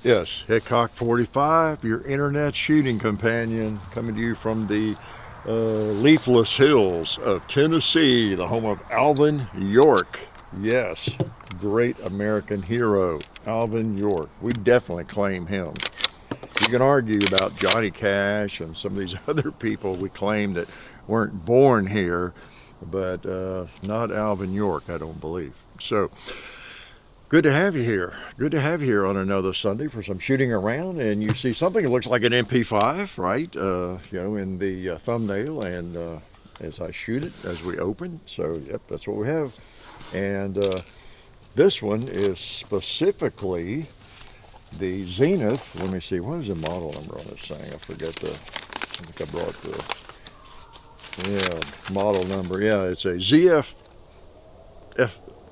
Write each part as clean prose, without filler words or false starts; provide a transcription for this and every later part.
Yes, Hickok 45, your internet shooting companion, coming to you from the leafless hills of Tennessee, the home of Alvin York. Yes, great American hero, Alvin York. We definitely claim him. You can argue about Johnny Cash and some of these other people we claim that weren't born here, but not Alvin York, I don't believe. So, good to have you here. Good to have you here on another Sunday for some shooting around. And you see something that looks like an MP5, right? You know, in the thumbnail, and as I shoot it, as we open. So, yep, that's what we have. And this one is specifically the Zenith. Let me see, what is the model number on this thing? I forget I think I brought the model number. Yeah, it's a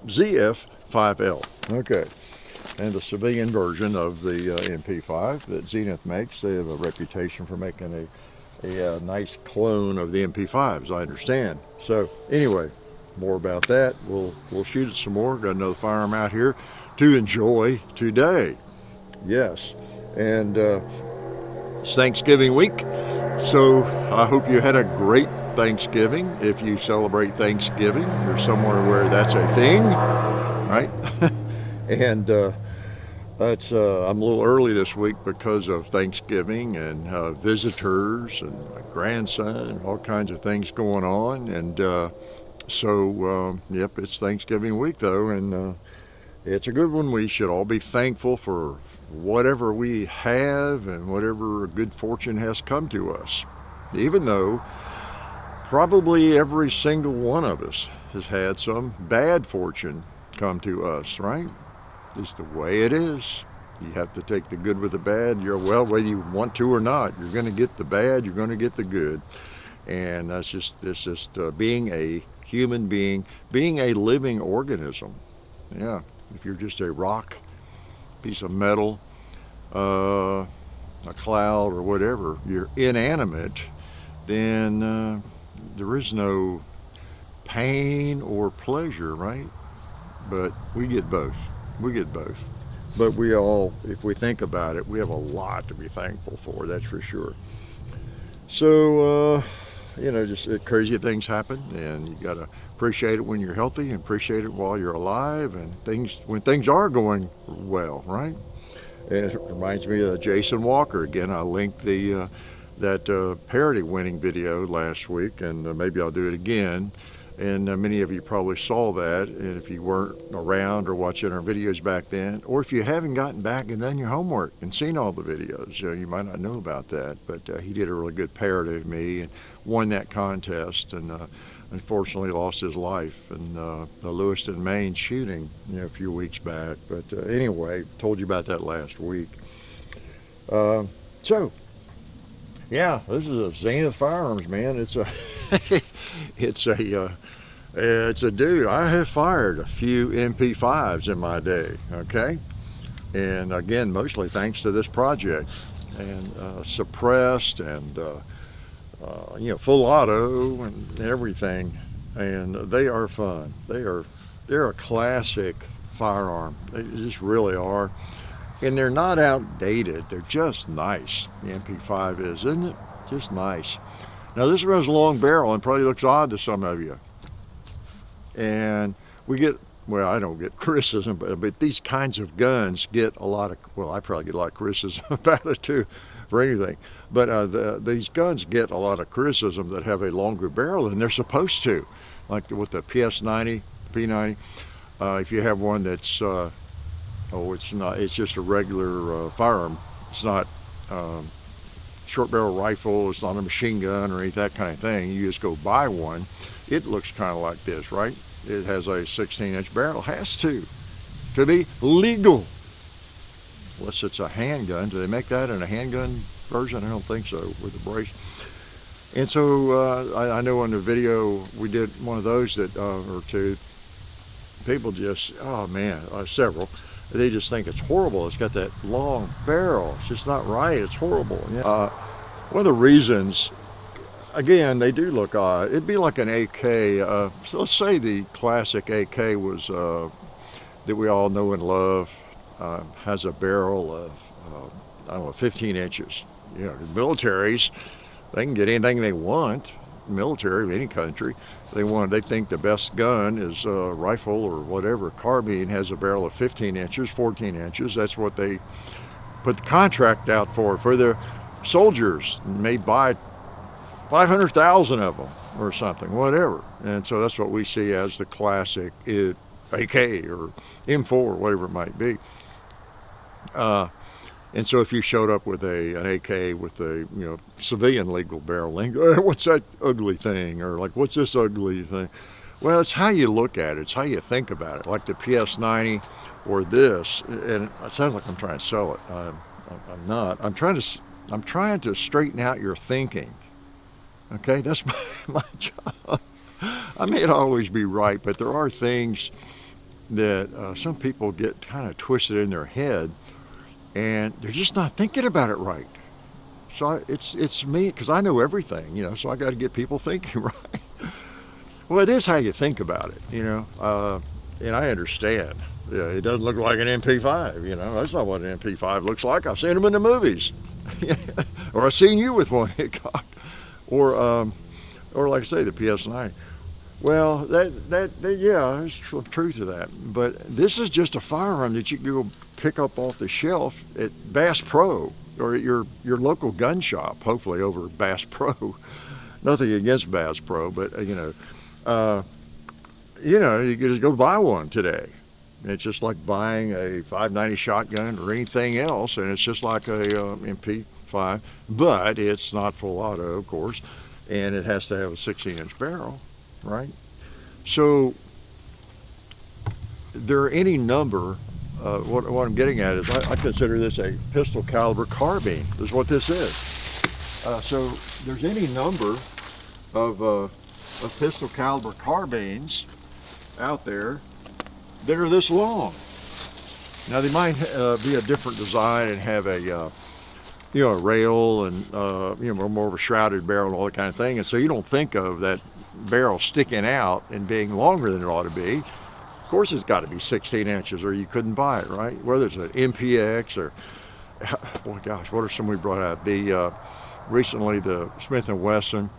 ZF-5L. Okay, and the civilian version of the MP5 that Zenith makes. They have a reputation for making a nice clone of the MP5s, I understand. So anyway, more about that. We'll shoot it some more. Got another firearm out here to enjoy today. Yes, and it's Thanksgiving week, so I hope you had a great Thanksgiving. If you celebrate Thanksgiving, you're somewhere where that's a thing, right? And I'm a little early this week because of Thanksgiving and visitors and my grandson and all kinds of things going on. And yep, it's Thanksgiving week though, and it's a good one. We should all be thankful for whatever we have and whatever good fortune has come to us, even though probably every single one of us has had some bad fortune come to us, right? Just the way it is. You have to take the good with the bad. Well, whether you want to or not, you're going to get the bad, you're going to get the good. And that's just being a human being, being a living organism. Yeah, if you're just a rock, piece of metal, a cloud or whatever, you're inanimate, then there is no pain or pleasure, right? But we get both. We get both. But we all, if we think about it, we have a lot to be thankful for, that's for sure. So, you know, just crazy things happen, and you got to appreciate it when you're healthy and appreciate it while you're alive, and when things are going well, right? And it reminds me of Jason Walker. Again, I linked that parody winning video last week, and maybe I'll do it again. And many of you probably saw that, and if you weren't around or watching our videos back then, or if you haven't gotten back and done your homework and seen all the videos, you might not know about that. But he did a really good parody of me and won that contest, and unfortunately lost his life in the Lewiston, Maine shooting, a few weeks back. But anyway, told you about that last week. So, yeah, this is a Zenith Firearms, man. It's a it's a dude. I have fired a few MP5s in my day, okay? And again, mostly thanks to this project, and suppressed and full auto and everything, and they are fun. They're a classic firearm. They just really are, and they're not outdated. They're just nice. The MP5 is, isn't it? Just nice. Now this one has a long barrel and probably looks odd to some of you, and we get, well, I don't get criticism, but these kinds of guns get a lot of, well, I probably get a lot of criticism about it too, for anything. But these guns get a lot of criticism that have a longer barrel than they're supposed to, like with the PS90, P90. If you have one that's, it's just a regular firearm. It's not short barrel rifle, it's not a machine gun or any that kind of thing. You just go buy one. It looks kind of like this, right? It has a 16-inch barrel. Has to be legal. Unless it's a handgun. Do they make that in a handgun version? I don't think so, with the brace. And so I know in the video we did one of those that, or two, people just, oh man, several, they just think it's horrible. It's got that long barrel. It's just not right. It's horrible. One of the reasons, again, they do look odd. It'd be like an AK. So let's say the classic AK was that we all know and love, has a barrel of I don't know, 15 inches. You know, the militaries, they can get anything they want. Military of any country, they think the best gun is a rifle or whatever. Carbine has a barrel of 15 inches, 14 inches. That's what they put the contract out for their soldiers. And may buy 500,000 of them or something, whatever. And so that's what we see as the classic AK or M4, whatever it might be. And so if you showed up with an AK with a civilian legal barrel length, what's that ugly thing? Or like, what's this ugly thing? Well, it's how you look at it. It's how you think about it. Like the PS90 or this, and it sounds like I'm trying to sell it. I'm not. I'm trying to straighten out your thinking. Okay, that's my job. I may not always be right, but there are things that some people get kind of twisted in their head, and they're just not thinking about it right. So it's me, because I know everything, so I got to get people thinking right. Well, it is how you think about it, and I understand. Yeah, it doesn't look like an MP5, that's not what an MP5 looks like. I've seen them in the movies. Or I've seen you with one, Hickok. Or like I say, the PS9. Well, yeah, there's truth to that. But this is just a firearm that you can go pick up off the shelf at Bass Pro or at your local gun shop, hopefully over Bass Pro. Nothing against Bass Pro, but you can just go buy one today. It's just like buying a 590 shotgun or anything else, and it's just like a MP5, but it's not full auto, of course, and it has to have a 16-inch barrel, right? So there are any number. What I'm getting at is I consider this a pistol caliber carbine. This is what this is. So there's any number of pistol caliber carbines out there that are this long. Now they might be a different design and have a a rail and more of a shrouded barrel and all that kind of thing, and so you don't think of that barrel sticking out and being longer than it ought to be. Of course it's got to be 16 inches or you couldn't buy it, right? Whether it's an MPX or, oh gosh, what are some we brought out? The recently the Smith & Wesson,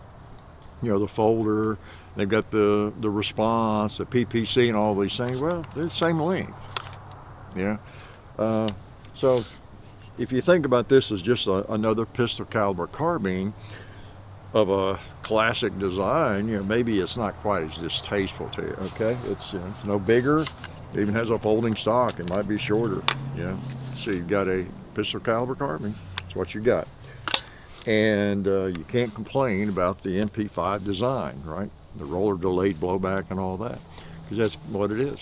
the folder, they've got the response, the PPC and all these things. Well, they're the same length, so if you think about this as just another pistol caliber carbine of a classic design, maybe it's not quite as distasteful to you, okay? It's no bigger, it even has a folding stock, it might be shorter, So you've got a pistol caliber carbine, that's what you got. And you can't complain about the MP5 design, right? The roller delayed blowback and all that, because that's what it is.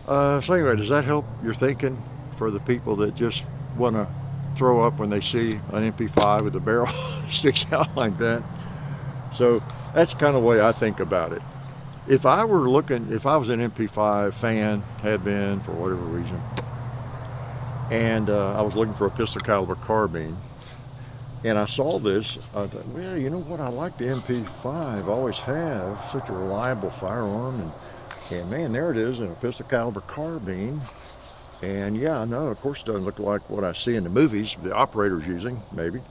So anyway, does that help your thinking for the people that just want to throw up when they see an MP5 with the barrel sticks out like that? So that's kind of the way I think about it. If I was an MP5 fan, had been for whatever reason, and I was looking for a pistol caliber carbine, and I saw this, I thought, well, you know what, I like the MP5, always have, such a reliable firearm, and man, there it is in a pistol caliber carbine. And yeah, I know, of course it doesn't look like what I see in the movies, the operator's using, maybe.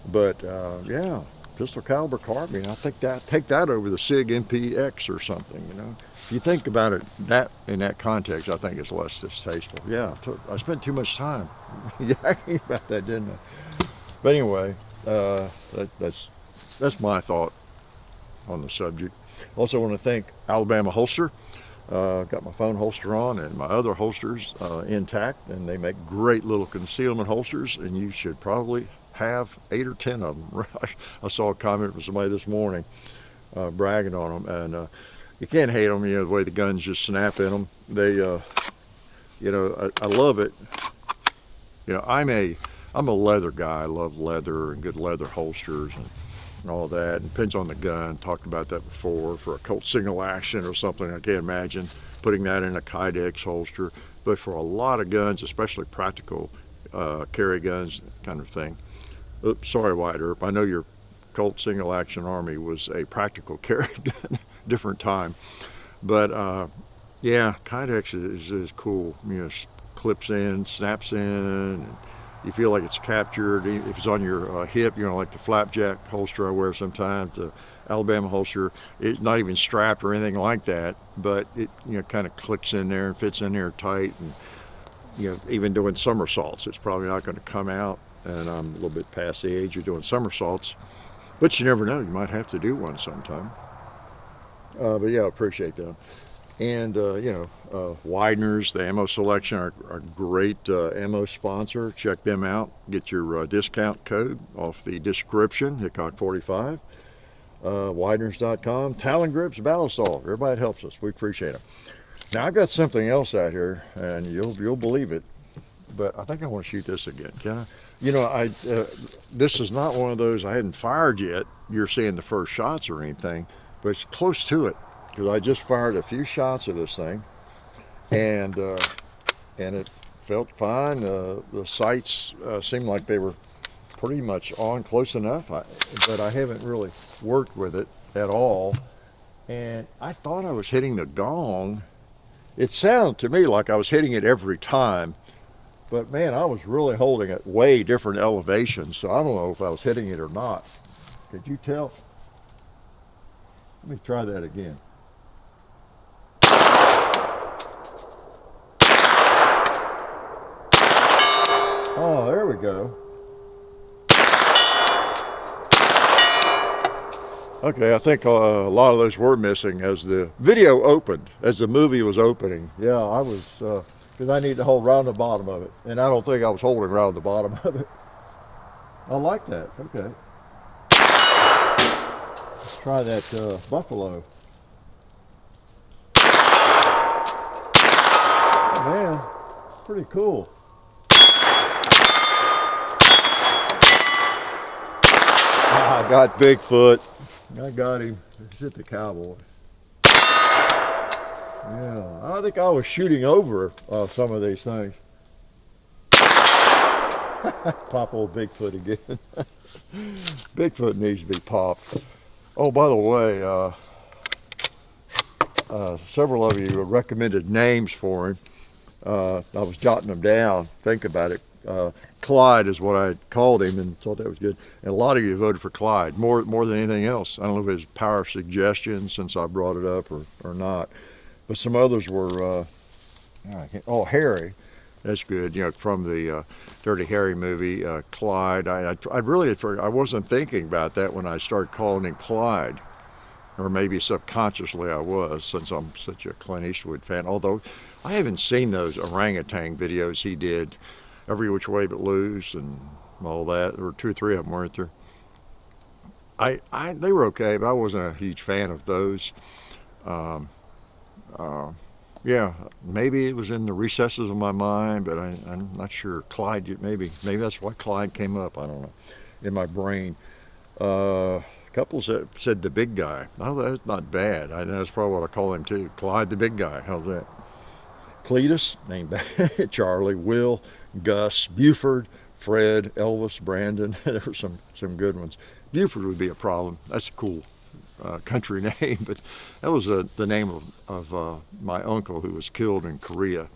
But yeah, pistol caliber carbine, I think take that over the SIG MPX or something, If you think about it in that context, I think it's less distasteful. Yeah, I spent too much time yakking about that, didn't I? But anyway, that's my thought on the subject. Also want to thank Alabama Holster. Got my phone holster on and my other holsters intact, and they make great little concealment holsters, and you should probably have 8 or 10 of them. I saw a comment from somebody this morning bragging on them, and you can't hate them, the way the guns just snap in them. They, I love it. I'm a leather guy. I love leather and good leather holsters and all that. And depends on the gun. Talked about that before. For a Colt single action or something, I can't imagine putting that in a Kydex holster. But for a lot of guns, especially practical carry guns, kind of thing. Oops, sorry, White Earp. I know your Colt single action Army was a practical carry gun, different time. But yeah, Kydex is cool. Clips in, snaps in. And you feel like it's captured. If it's on your hip, you know, like the flapjack holster I wear sometimes, the Alabama holster, it's not even strapped or anything like that, but it, you know, kind of clicks in there and fits in there tight. And you know, even doing somersaults, it's probably not going to come out, and I'm a little bit past the age of doing somersaults, but you never know, you might have to do one sometime. But yeah, I appreciate that. And you know, Widener's, the ammo selection, are a great ammo sponsor. Check them out. Get your discount code off the description, Hickok45. Wideners.com. Talon grips, Ballistol. Everybody helps us. We appreciate them. Now I've got something else out here, and you'll believe it, but I think I want to shoot this again. Can I? You know, this is not one of those I hadn't fired yet. You're seeing the first shots or anything, but it's close to it. Because I just fired a few shots of this thing, and it felt fine. The sights seemed like they were pretty much on close enough, but I haven't really worked with it at all. And I thought I was hitting the gong. It sounded to me like I was hitting it every time, but man, I was really holding it way different elevations, so I don't know if I was hitting it or not. Could you tell? Let me try that again. Oh, there we go. Okay, I think a lot of those were missing as the video opened, as the movie was opening. Yeah, I was, because I need to hold around the bottom of it, and I don't think I was holding around the bottom of it. I like that. Okay. Let's try that buffalo. Oh, man, pretty cool. I got Bigfoot. I got him. Let's hit the cowboy. Yeah, I think I was shooting over some of these things. Pop old Bigfoot again. Bigfoot needs to be popped. Oh, by the way, several of you recommended names for him. I was jotting them down. Think about it. Clyde is what I called him, and thought that was good. And a lot of you voted for Clyde more than anything else. I don't know if it was power of suggestion since I brought it up or not. But some others were, Harry. That's good. You know, from the Dirty Harry movie, Clyde. I wasn't thinking about that when I started calling him Clyde. Or maybe subconsciously I was, since I'm such a Clint Eastwood fan. Although I haven't seen those orangutan videos he did, Every Which Way But Loose and all that. There were 2 or 3 of them, weren't there? They were okay, but I wasn't a huge fan of those. Yeah, maybe it was in the recesses of my mind, but I'm not sure. Clyde, maybe that's why Clyde came up. I don't know, in my brain. Couple said the big guy. Oh, that's not bad. That's probably what I call him too. Clyde the big guy. How's that? Cletus, named bad. Charlie, Will, Gus, Buford, Fred, Elvis, Brandon. There were some good ones. Buford would be a problem. That's a cool country name, but that was the name of my uncle who was killed in Korea.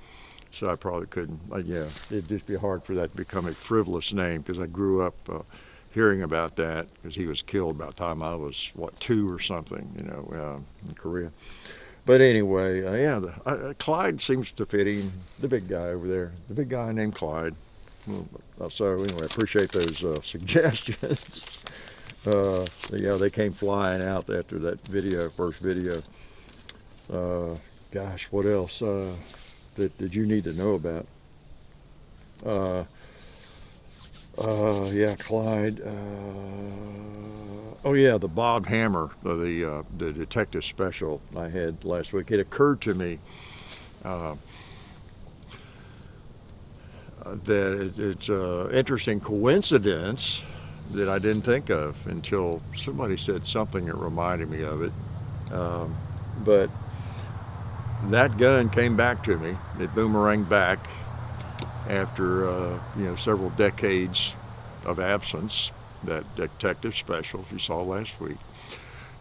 So I probably couldn't. Yeah, it'd just be hard for that to become a frivolous name, because I grew up hearing about that, because he was killed about the time I was 2 or something, you know, in Korea. But anyway, yeah, Clyde seems to fit in. The big guy over there, the big guy named Clyde. So anyway, I appreciate those suggestions. Yeah, they came flying out after that first video. Gosh, what else did you need to know about? Yeah, Clyde. Oh yeah, the Bob Hammer, the detective special I had last week. It occurred to me that it's an interesting coincidence that I didn't think of until somebody said something that reminded me of it. But that gun came back to me. It boomeranged back after several decades of absence. That detective special you saw last week,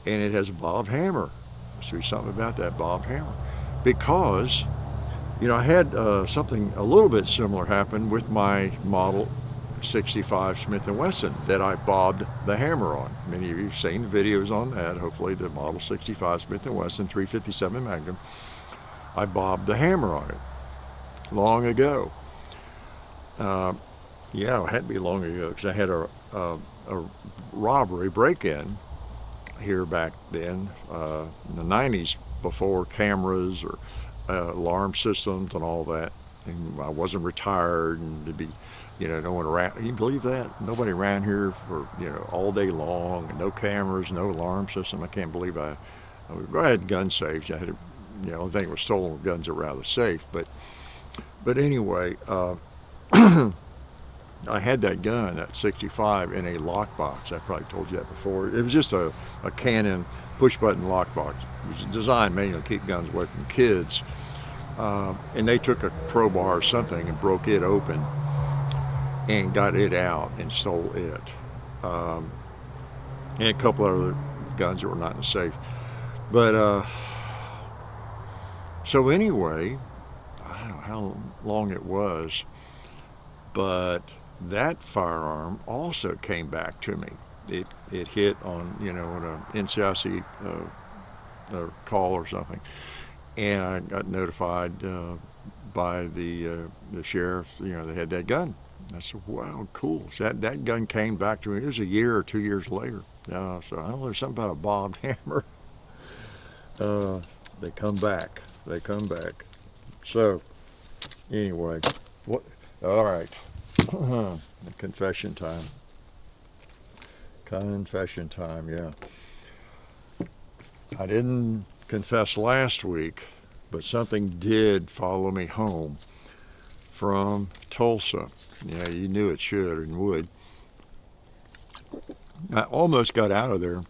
and it has a Bob Hammer. So something about that Bob Hammer, because I had something a little bit similar happen with my model .65 Smith & Wesson that I bobbed the hammer on. Many of you have seen the videos on that, hopefully, the Model 65 Smith & Wesson 357 Magnum. I bobbed the hammer on it long ago. Yeah, it had to be long ago, because I had a robbery break-in here back then, in the 90s, before cameras or alarm systems and all that. And I wasn't retired, and to be, you know, no one around. Can you believe that? Nobody around here for, you know, all day long, and no cameras, no alarm system. I can't believe I had gun safes. I had, you know, the only thing that was stolen were guns that were out of the safe. But anyway, I had that gun, that 65, in a lockbox. I probably told you that before. It was just a Canon push-button lockbox. It was designed mainly to keep guns away from kids. And they took a crowbar or something and broke it open and got it out and stole it. And a couple other guns that were not in the safe. But, so anyway, I don't know how long it was, but that firearm also came back to me. It hit on, you know, an NCIC call or something, and I got notified by the sheriff. You know, they had that gun. I said, "Wow, cool!" So that gun came back to me. It was a year or 2 years later. So I don't know, there's something about a bobbed hammer. They come back. They come back. So anyway, what? All right. Confession time. Confession time, yeah. I didn't confess last week, but something did follow me home from Tulsa. Yeah, you knew it should and would. I almost got out of there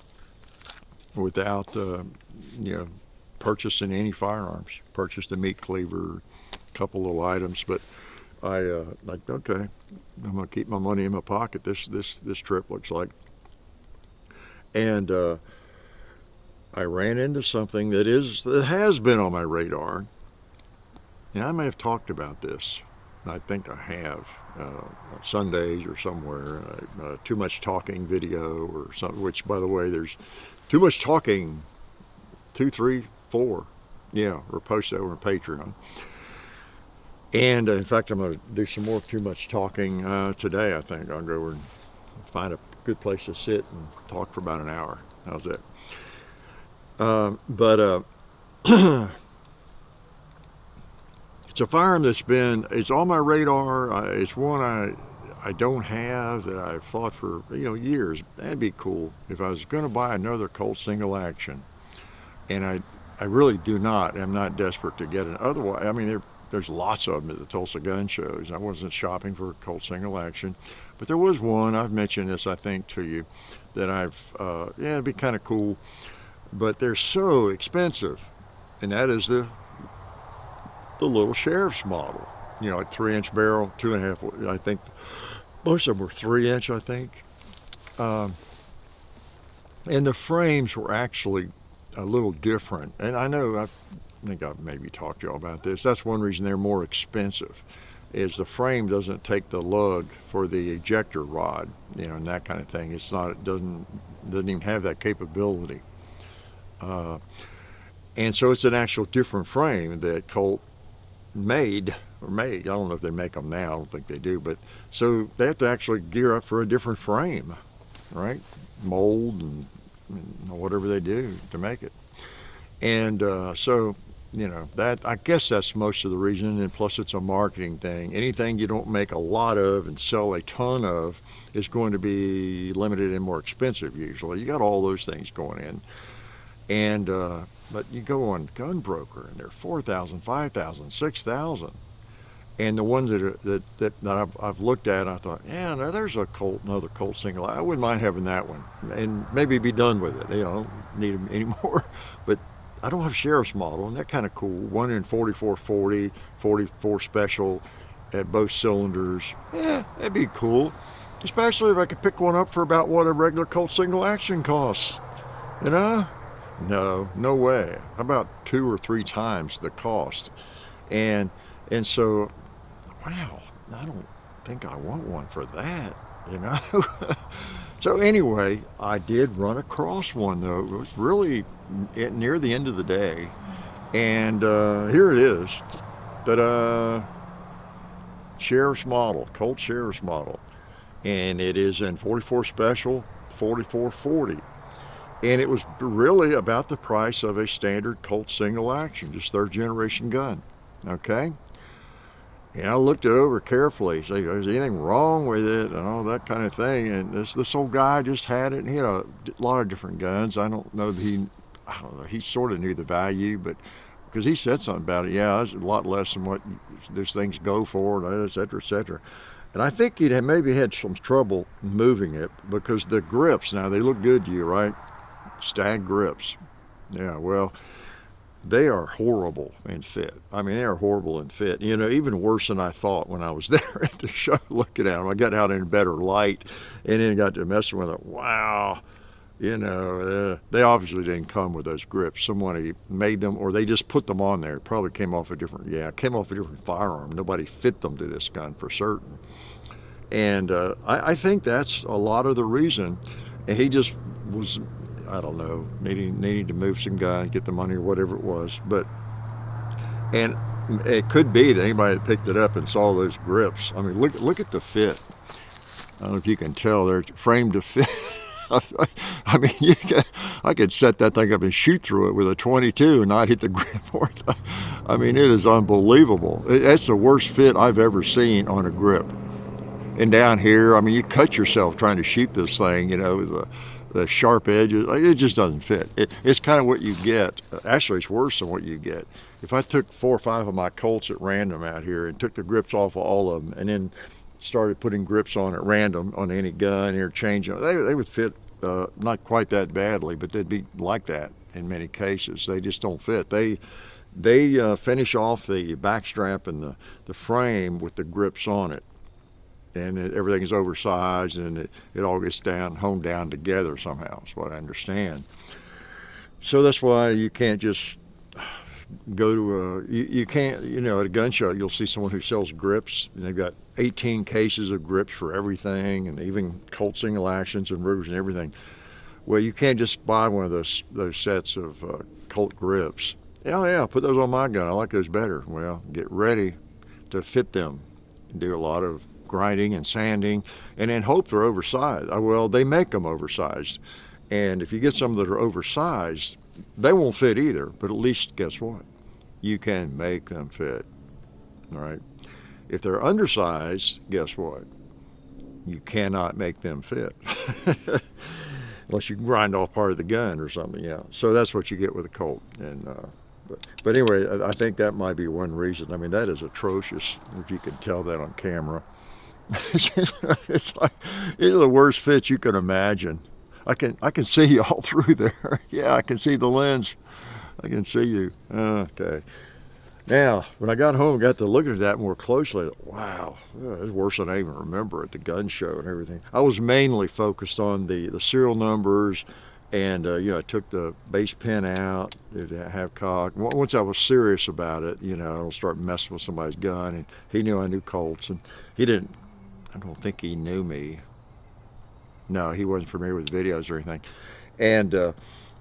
without, you know, purchasing any firearms. Purchased a meat cleaver, a couple little items, but I like, okay, I'm gonna keep my money in my pocket. This trip looks like, and I ran into something that has been on my radar, and I may have talked about this. I think I have Sundays or somewhere. Too much talking video or something. Which, by the way, there's too much talking. 2, 3, 4, yeah, or post over on Patreon. And in fact, I'm going to do some more Too Much Talking today. I think I'll go over and find a good place to sit and talk for about an hour. How's that? It's a firearm that's it's on my radar. It's one I don't have, that I've thought for, you know, years. That'd be cool if I was going to buy another Colt single action. And I really do not. I'm not desperate to get it. Otherwise, I mean, there's lots of them at the Tulsa gun shows. I wasn't shopping for a Colt single action, but there was one. I've mentioned this, I think, to you, that yeah, it'd be kind of cool, but they're so expensive. And that is the little sheriff's model. You know, like 3-inch barrel, 2.5. I think most of them were 3-inch. I think, and the frames were actually a little different. And I know I think I've maybe talked to y'all about this. That's one reason they're more expensive, is the frame doesn't take the lug for the ejector rod, you know, and that kind of thing. It's not, it doesn't even have that capability. And so it's an actual different frame that Colt made. I don't know if they make them now, I don't think they do, but so they have to actually gear up for a different frame, right? Mold and whatever they do to make it. And so, you know, that, I guess that's most of the reason, and plus it's a marketing thing. Anything you don't make a lot of and sell a ton of is going to be limited and more expensive usually. You got all those things going in. And but you go on Gunbroker and they're $4,000, $5,000, $6,000. And the ones that I've looked at, I thought, yeah, now there's another Colt single. I wouldn't mind having that one, and maybe be done with it. You know, I don't need them anymore. But I don't have sheriff's model, and they're kind of cool. One in 4440, 44 special at both cylinders. Yeah, that'd be cool. Especially if I could pick one up for about what a regular Colt single action costs. You know? No way. How about 2 or 3 times the cost? And so, wow, think I want one for that, you know. So anyway, I did run across one though. It was really near the end of the day, and here it is. Ta-da! Sheriff's model, Colt Sheriff's model, and it is in 44 Special, 4440, and it was really about the price of a standard Colt single action, just third generation gun. Okay. And I looked it over carefully, say, is anything wrong with it and all that kind of thing. And this old guy just had it. And he had a lot of different guns. I don't know, he sort of knew the value, but because he said something about it, yeah, it's a lot less than what those things go for, et cetera, et cetera. And I think he'd maybe had some trouble moving it because the grips, now they look good to you, right? Stag grips. Yeah, well, they are horrible in fit. I mean, they are horrible in fit. You know, even worse than I thought when I was there at the show looking at them. I got out in better light and then got to messing with it. Wow. You know, they obviously didn't come with those grips. Somebody made them, or they just put them on there. It probably came off a different firearm. Nobody fit them to this gun for certain. And I think that's a lot of the reason. And he just was, I don't know, needing to move some gun, get the money or whatever it was. And it could be that anybody that picked it up and saw those grips. I mean, look at the fit. I don't know if you can tell, they're framed to fit. I mean, I could set that thing up and shoot through it with a 22 and not hit the grip worth. I mean, it is unbelievable. That's the worst fit I've ever seen on a grip. And down here, I mean, you cut yourself trying to shoot this thing, you know, the sharp edges, it just doesn't fit. It's kind of what you get. Actually, it's worse than what you get. If I took 4 or 5 of my Colts at random out here and took the grips off of all of them and then started putting grips on at random on any gun, interchanging, they would fit not quite that badly, but they'd be like that in many cases. They just don't fit. They finish off the back strap and the frame with the grips on it. And everything is oversized, and it all gets honed down together somehow, is what I understand. So that's why you can't just go to you can't, you know, at a gun show, you'll see someone who sells grips, and they've got 18 cases of grips for everything, and even Colt single actions and Rugers and everything. Well, you can't just buy one of those sets of Colt grips. Yeah, put those on my gun. I like those better. Well, get ready to fit them. Do a lot of grinding and sanding, and then hope they're oversized. Well, they make them oversized, and if you get some that are oversized, they won't fit either, but at least guess what? You can make them fit. All right. If they're undersized, guess what? You cannot make them fit unless you grind off part of the gun or something. Yeah, so that's what you get with a Colt. And but anyway, I think that might be one reason. I mean, that is atrocious if you can tell that on camera. It's like, it's the worst fit you can imagine. I can see you all through there. Yeah, I can see the lens. I can see you. Okay. Now, when I got home, got to look at that more closely. Wow, it's worse than I even remember at the gun show and everything. I was mainly focused on the serial numbers, and you know, I took the base pin out to have cock. Once I was serious about it, you know, I don't start messing with somebody's gun. And he knew I knew Colts, and he didn't. I don't think he knew me. No, he wasn't familiar with videos or anything. And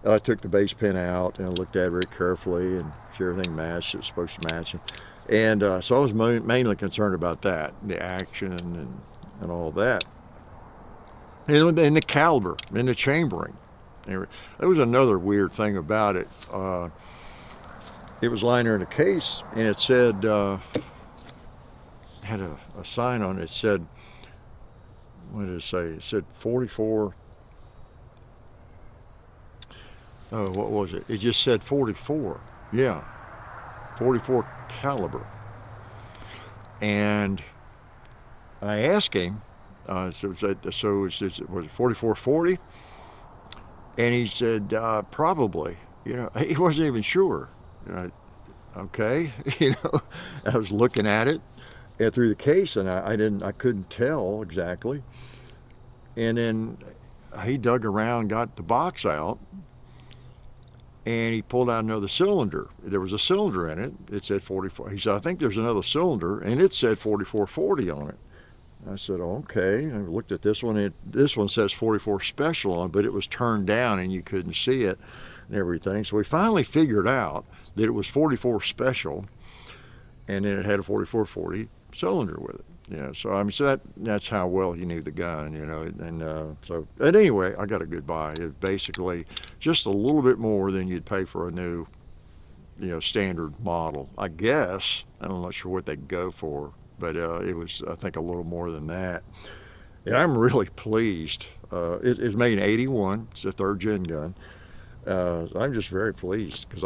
I took the base pin out and I looked at it very carefully and sure everything matched. It was supposed to match. And so I was mainly concerned about that, the action and all that. And the caliber and the chambering. There was another weird thing about it. It was lying there in a case, and it said, had a sign on it. It said, what did it say? It said 44. Oh, what was it? It just said 44. Yeah, 44 caliber. And I asked him, so was it 4440? And he said, probably. You know, he wasn't even sure. Okay, you know, I was looking at it through the case, and I couldn't tell exactly. And then he dug around, got the box out, and he pulled out another cylinder. There was a cylinder in it. It said 44. He said, I think there's another cylinder, and it said 4440 on it. I said, okay. And I looked at this one. This one says 44 Special on, but it was turned down and you couldn't see it and everything. So we finally figured out that it was 44 Special, and then it had a 4440 cylinder with it. You know, so I mean, so that's how well he knew the gun, you know. And so, and anyway, I got a good buy. It basically just a little bit more than you'd pay for a new, you know, standard model. I guess I'm not sure what they go for, but it was, I think, a little more than that. And I'm really pleased. It's made in '81. It's a 3rd gen gun. I'm just very pleased because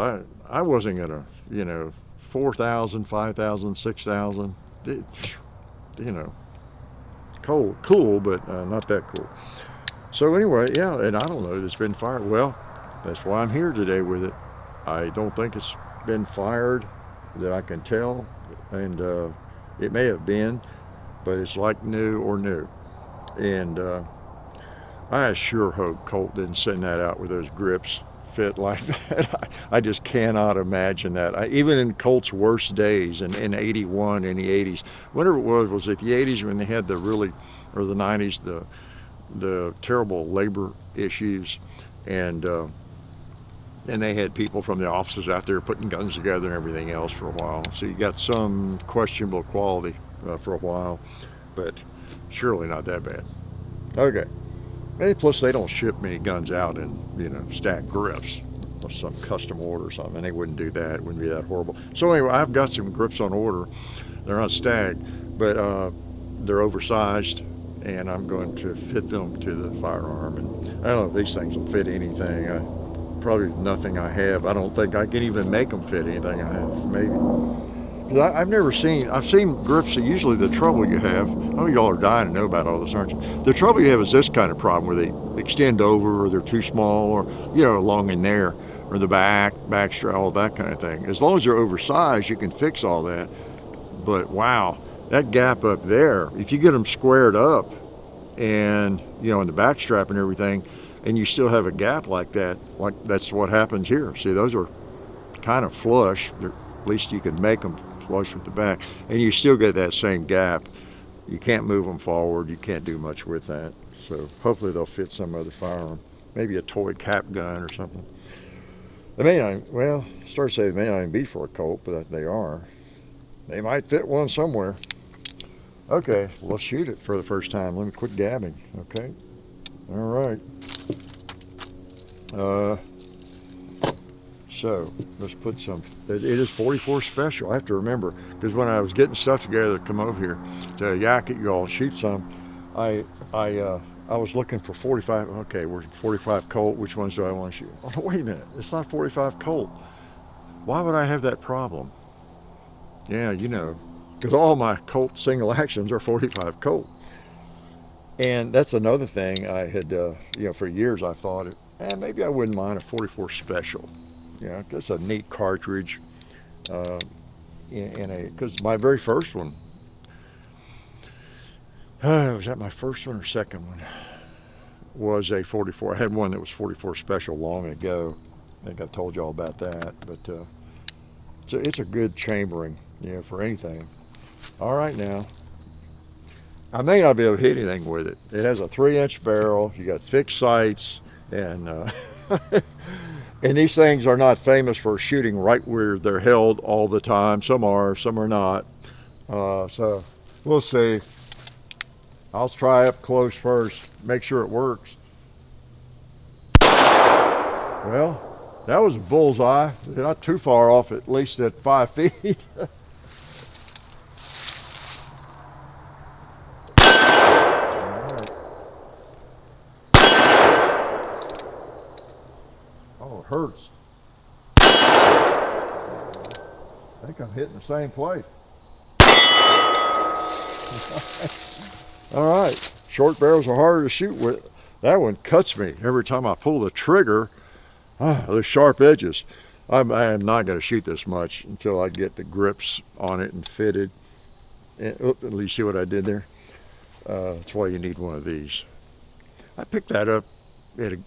I wasn't gonna, you know, 4,000, 5,000, 6,000. You know, cool, but not that cool. So anyway, yeah, and I don't know, it's been fired. Well, that's why I'm here today with it. I don't think it's been fired that I can tell, and it may have been, but it's like new or new. And I sure hope Colt didn't send that out with those grips fit like that. I just cannot imagine that. Even in Colt's worst days in '81, in the '80s, whatever it was it the '80s when they had the really, or the '90s, the terrible labor issues, and they had people from the offices out there putting guns together and everything else for a while. So you got some questionable quality for a while, but surely not that bad. Okay. And plus, they don't ship many guns out in, you know, stacked grips or some custom order or something. They wouldn't do that. It wouldn't be that horrible. So anyway, I've got some grips on order. They're not stacked, but they're oversized, and I'm going to fit them to the firearm. And I don't know if these things will fit anything. Probably nothing I have. I don't think I can even make them fit anything I have. Maybe. I've seen grips that usually the trouble you have, oh, y'all are dying to know about all this, aren't you? The trouble you have is this kind of problem where they extend over, or they're too small, or, you know, along in there, or the back strap, all that kind of thing. As long as they're oversized, you can fix all that. But wow, that gap up there, if you get them squared up and, you know, in the back strap and everything, and you still have a gap like that, like that's what happens here. See, those are kind of flush. At least you can make them flush with the back, and you still get that same gap. You can't move them forward. You can't do much with that. So hopefully they'll fit some other firearm, maybe a toy cap gun or something. They may not, well, start saying they may not even be for a Colt, but they are. They might fit one somewhere. Okay, let's shoot it for the first time. Let me quit gabbing, okay? All right. So let's put some, it is 44 Special. I have to remember, because when I was getting stuff together to come over here to yak at y'all and shoot some, I was looking for 45. Okay, we're 45 Colt. Which ones do I want to shoot? Oh, wait a minute, it's not 45 Colt. Why would I have that problem? Yeah, you know, because all my Colt single actions are 45 Colt. And that's another thing I had, you know, for years I thought, maybe I wouldn't mind a 44 Special. Yeah, that's a neat cartridge. Because my very first one, was that my first one or second one? Was a 44. I had one that was 44 Special long ago. I think I told you all about that. But it's a good chambering, you know, for anything. All right, now. I may not be able to hit anything with it. It has a 3-inch barrel. You got fixed sights, and and these things are not famous for shooting right where they're held all the time. Some are not. So we'll see. I'll try up close first, make sure it works. Well, that was a bullseye. Not too far off, at least at 5 feet. Hurts. I think I'm hitting the same place. All right, short barrels are harder to shoot with. That one cuts me every time I pull the trigger. Those sharp edges. I am not going to shoot this much until I get the grips on it and fitted. And, at least see what I did there. That's why you need one of these. I picked that up at a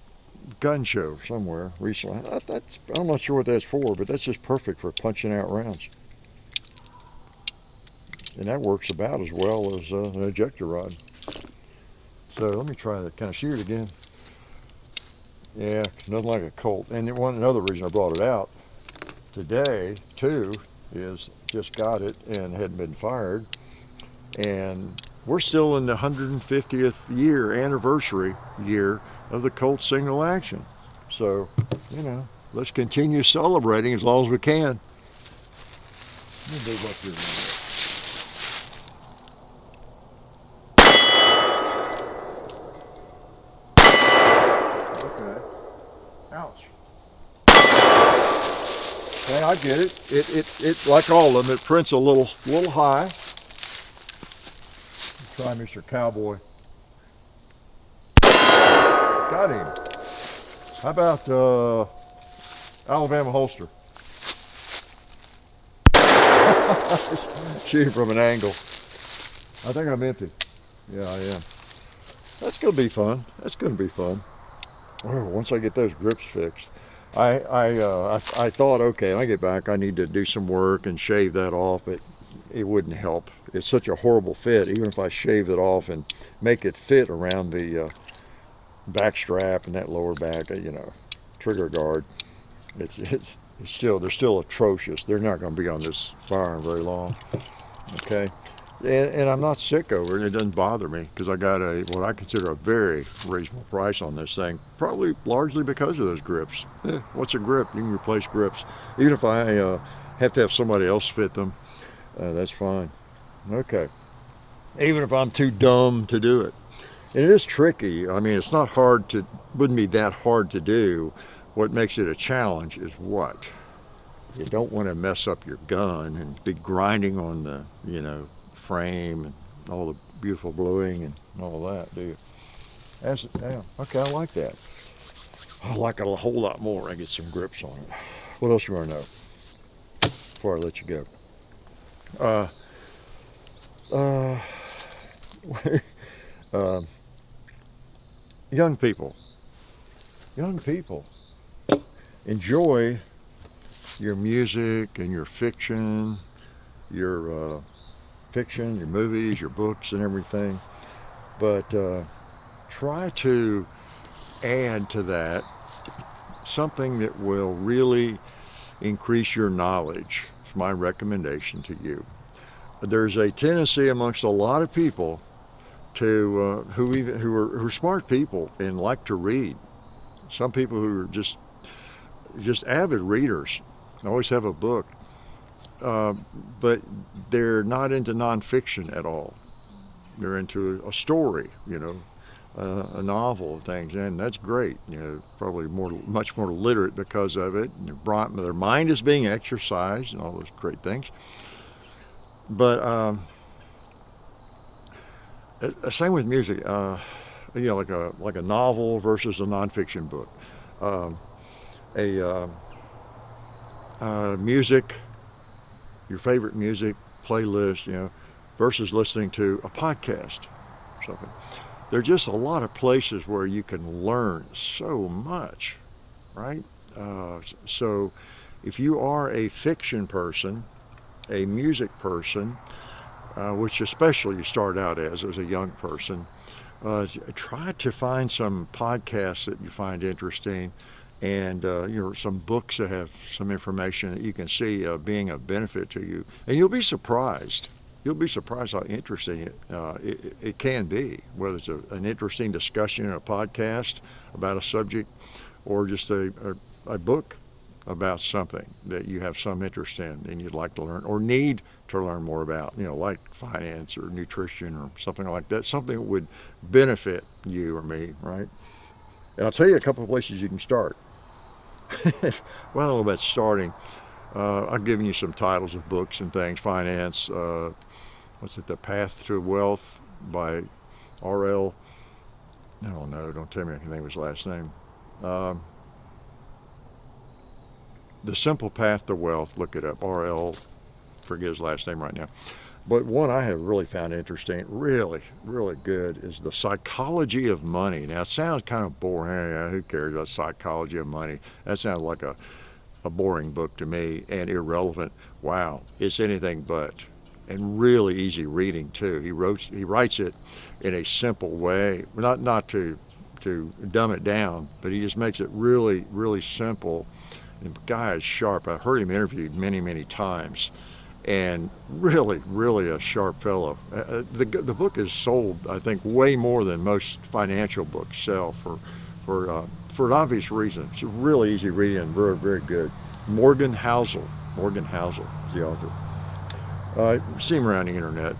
gun show somewhere recently. I'm not sure what that's for, but that's just perfect for punching out rounds. And that works about as well as an ejector rod. So let me try that. Can I shoot it again? Yeah, nothing like a Colt. And another reason I brought it out today too is just got it and hadn't been fired. And we're still in the 150th year anniversary year of the Colt single action. So, you know, let's continue celebrating as long as we can. Let me move up here a minute. Ouch. Okay, I get it. It like all of them, it prints a little high. Try Mr. Cowboy. Got him. How about Alabama holster? Shooting from an angle. I think I'm empty. Yeah, I am. That's gonna be fun. That's gonna be fun. Oh, once I get those grips fixed, I thought, okay, when I get back, I need to do some work and shave that off, but it wouldn't help. It's such a horrible fit. Even if I shave it off and make it fit around the back strap and that lower back, you know, trigger guard, it's still, they're still atrocious. They're not going to be on this firearm very long. Okay. And I'm not sick over it. It doesn't bother me because I got what I consider a very reasonable price on this thing. Probably largely because of those grips. What's a grip? You can replace grips. Even if I have to have somebody else fit them, that's fine. Okay. Even if I'm too dumb to do it. And it is tricky. I mean, it's not hard to, wouldn't be that hard to do. What makes it a challenge is what? You don't want to mess up your gun and be grinding on the, you know, frame and all the beautiful bluing and all that, do you? Yeah, okay, I like that. I like it a whole lot more. I get some grips on it. What else you want to know before I let you go? Young people, enjoy your music and your fiction, your movies, your books and everything, but try to add to that something that will really increase your knowledge. It's my recommendation to you. There's a tendency amongst a lot of people to who are smart people and like to read. Some people who are just avid readers, always have a book, but they're not into nonfiction at all. They're into a story, you know, a novel and things, and that's great. You know, probably much more literate because of it. Their mind is being exercised and all those great things. But same with music. You know, like a novel versus a nonfiction book. Music, your favorite music playlist, you know, versus listening to a podcast or something. There are just a lot of places where you can learn so much, right? So if you are a fiction person, a music person, which especially you start out as a young person, try to find some podcasts that you find interesting, and you know, some books that have some information that you can see being of benefit to you, and you'll be surprised. You'll be surprised how interesting it can be, whether it's an interesting discussion in a podcast about a subject, or just a book about something that you have some interest in and you'd like to learn or need to learn more about, you know, like finance or nutrition or something like that, something that would benefit you or me, right? And I'll tell you a couple of places you can start. Well, I don't know about starting. I've given you some titles of books and things. Finance, what's it, The Path to Wealth by R.L. I don't know, don't tell me I can think of his last name. The Simple Path to Wealth, look it up, R.L., forget his last name right now. But one I have really found interesting, really, really good, is The Psychology of Money. Now, it sounds kind of boring. Hey, who cares about psychology of money? That sounds like a boring book to me and irrelevant. Wow, it's anything but. and really easy reading too. He writes it in a simple way, not to dumb it down, but he just makes it really, really simple. And the guy is sharp. I've heard him interviewed many times, and really a sharp fellow. The book is sold, I think, way more than most financial books sell for an obvious reason. It's really easy reading and very good. Morgan Housel is the author. See him around the internet.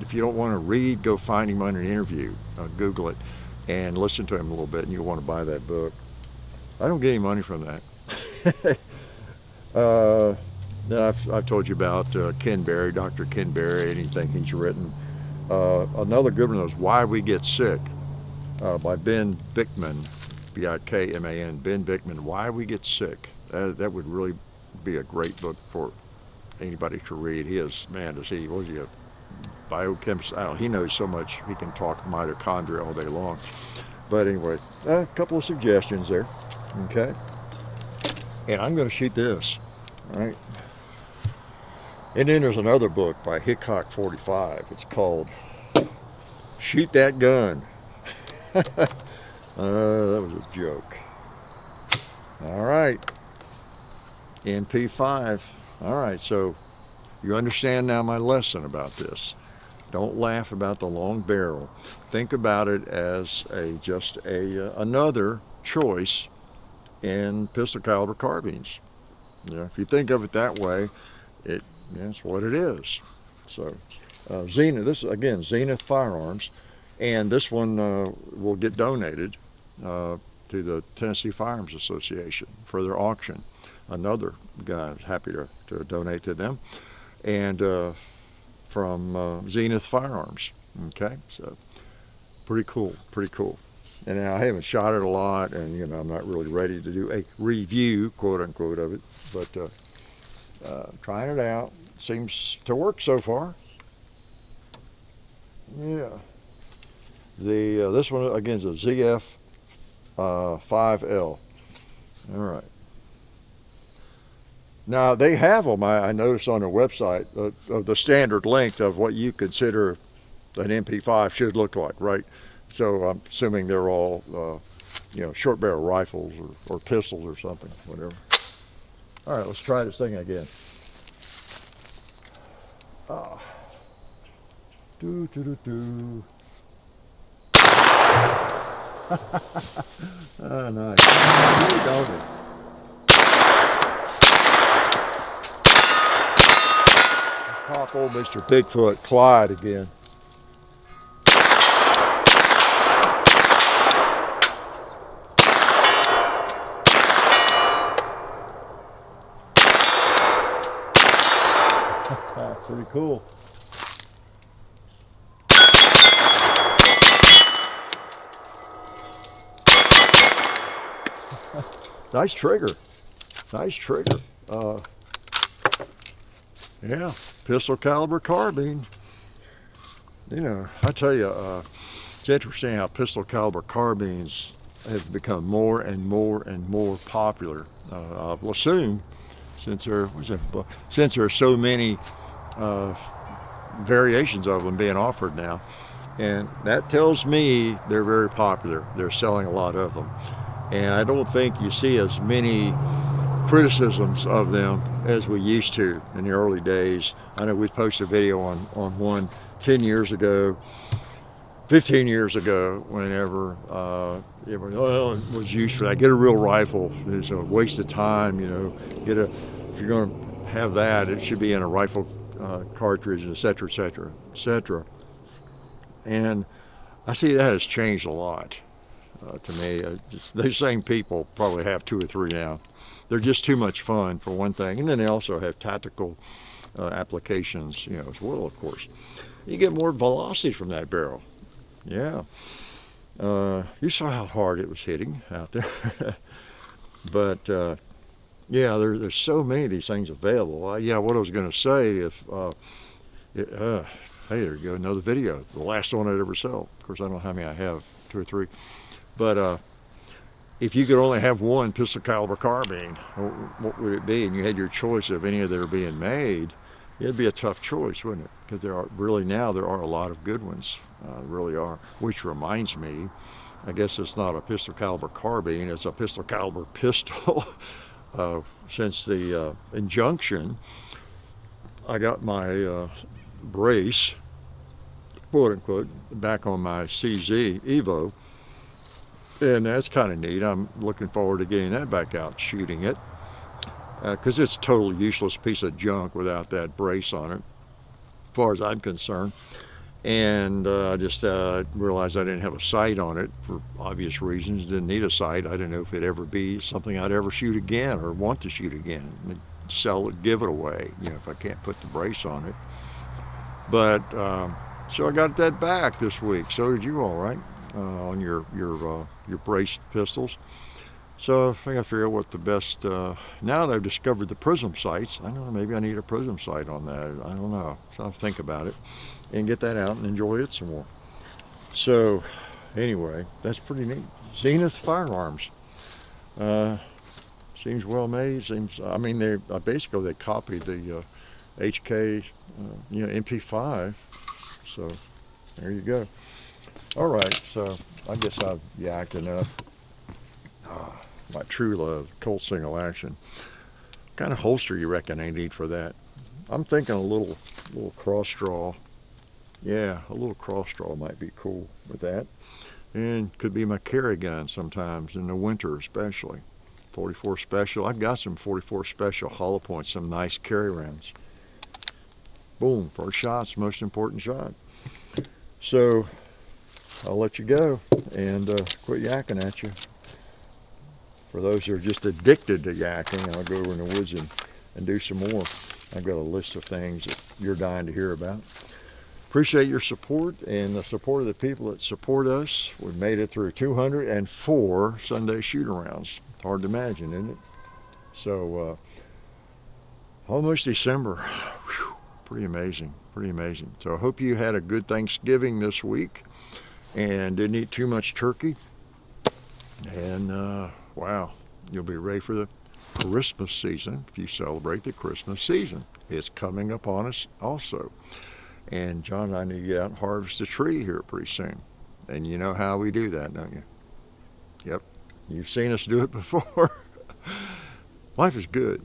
If you don't want to read, go find him on an interview. Google it and listen to him a little bit, and you'll want to buy that book. I don't get any money from that. I've told you about Ken Berry, Dr. Ken Berry, anything he's written. Another good one is Why We Get Sick by Ben Bickman, B-I-K-M-A-N, Ben Bickman, Why We Get Sick. That would really be a great book for anybody to read. He is, man, was he a biochemist? He knows so much. He can talk mitochondria all day long. But anyway, a couple of suggestions there, okay? And I'm going to shoot this, all right? And then there's another book by Hickok 45. It's called Shoot That Gun. That was a joke. All right, MP5. All right, so you understand now my lesson about this. Don't laugh about the long barrel. Think about it as just another choice in pistol caliber carbines. If you think of it that way, that's what it is. So Zenith, this is again Zenith Firearms, and this one will get donated to the Tennessee Firearms Association for their auction. Another guy is happy to donate to them, and from Zenith Firearms. Okay, so pretty cool. And now I haven't shot it a lot, and I'm not really ready to do a review, quote unquote, of it, but trying it out. Seems to work so far. Yeah. This one again is a ZF-5L. All right. Now they have them. I noticed on their website the standard length of what you consider an MP5 should look like, right? So I'm assuming they're all, short barrel rifles or pistols or something, whatever. All right, let's try this thing again. Oh, nice. Don't it? Pop old Mr. Bigfoot Clyde again. Pretty cool. Nice trigger. Yeah, pistol caliber carbine. I tell you, it's interesting how pistol caliber carbines have become more and more popular. I'll assume since there are so many variations of them being offered now, and that tells me they're very popular. They're selling a lot of them, and I don't think you see as many criticisms of them as we used to in the early days. I know we posted a video on one 10 years ago, 15 years ago, whenever it was used for that. Get a real rifle. It's a waste of time, if you're going to have that, it should be in a rifle cartridge, etc., etc., etc. And I see that has changed a lot. To me, those same people probably have 2 or 3 now. They're just too much fun, for one thing, and then they also have tactical applications, as well, of course. You get more velocity from that barrel. Yeah. You saw how hard it was hitting out there. But yeah, there's so many of these things available. What I was going to say, hey, there you go, another video, the last one I'd ever sell. Of course, I don't know how many I have, 2 or 3. But if you could only have one pistol caliber carbine, what would it be? And you had your choice of any that are being made, It'd be a tough choice, wouldn't it? Because there are really now there are a lot of good ones, really are. Which reminds me, I guess it's not a pistol caliber carbine; it's a pistol caliber pistol. Since the injunction, I got my brace, quote unquote, back on my CZ Evo, and that's kind of neat. I'm looking forward to getting that back out, shooting it, because it's a totally useless piece of junk without that brace on it, as far as I'm concerned. And I just realized I didn't have a sight on it for obvious reasons. Didn't need a sight. I didn't know if it'd ever be something I'd ever shoot again or want to shoot again. Sell it, give it away, you know, if I can't put the brace on it. But so I got that back this week. So did you all, right? On your braced pistols. So I think I figure out what the best, now that I've discovered the prism sights, I don't know, maybe I need a prism sight on that. I don't know. So I'll think about it and get that out and enjoy it some more. So anyway, that's pretty neat. Zenith Firearms. Seems well made. Seems, I mean, they basically they copied the HK, MP5. So there you go. All right, so I guess I've yacked enough. My true love, Colt single action. What kind of holster you reckon I need for that? I'm thinking a little cross draw. Yeah, a little cross draw might be cool with that. And could be my carry gun sometimes in the winter especially. 44 special. I've got some 44 special hollow points, some nice carry rounds. Boom, first shot's the most important shot. So I'll let you go and quit yakking at you. For those who are just addicted to yakking, I'll go over in the woods and do some more. I've got a list of things that you're dying to hear about. Appreciate your support and the support of the people that support us. We've made it through 204 Sunday shoot-arounds. Hard to imagine, isn't it? So, almost December. Whew, pretty amazing, pretty amazing. So I hope you had a good Thanksgiving this week and didn't eat too much turkey. And, wow, you'll be ready for the Christmas season if you celebrate the Christmas season. It's coming upon us also. And John and I need to get out and harvest a tree here pretty soon. And you know how we do that, don't you? Yep, you've seen us do it before. Life is good.